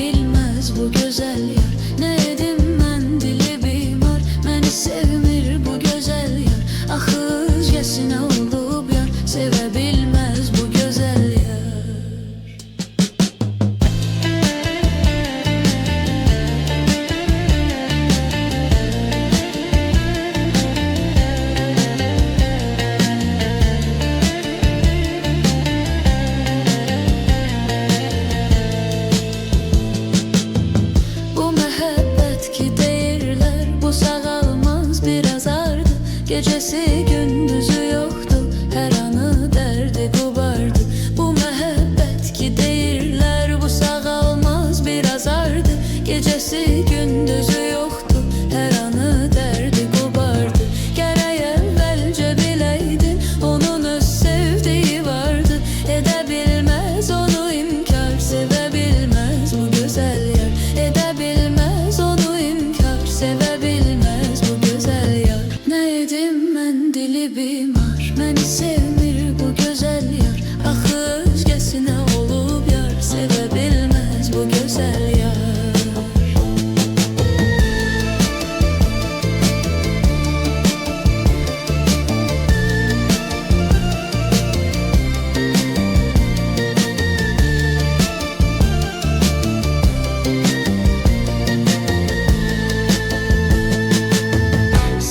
bilmez bu güzel yar. Ne edim mən dili bimar, məni sevmir bu güzel yar. Axı özgəsinə olub yar, sevə bilməz bu güzel yar. Gecesi gündüzü yoktu, her anı derdi kubardı. Bu mehabbet ki deyirlər, bu sağalmaz bir azardı. Gecesi gündüzü yoktu, her anı derdi kubardı. Gərək əvvəlcə biləydin, onun öz sevdiği vardı. Edə bilməz onu inkar, sevə bilməz bu güzel yar. Edə bilməz onu inkar, sevə bilməz bu güzel yar. Ne edim mən dili bimar, məni sevmir bu güzel yar. Axı özgəsinə olub yar, sevə bilməz bu güzel yar.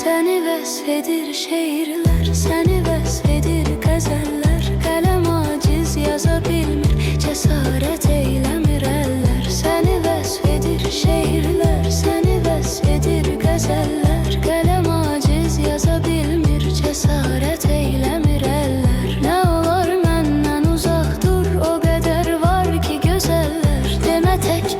Səni vəsf edir şeirlər, səni vəsf edir qəzəllər. Qələm aciz yaza bilmir, cəsarət eyləmir əllər. Səni vəsf edir şeirlər, səni vəsf edir qəzəllər. Qələm aciz yaza bilmir, cəsarət eyləmir əllər. Nə olar məndən uzaq dur, o qədər var ki gözəllər. Demə tək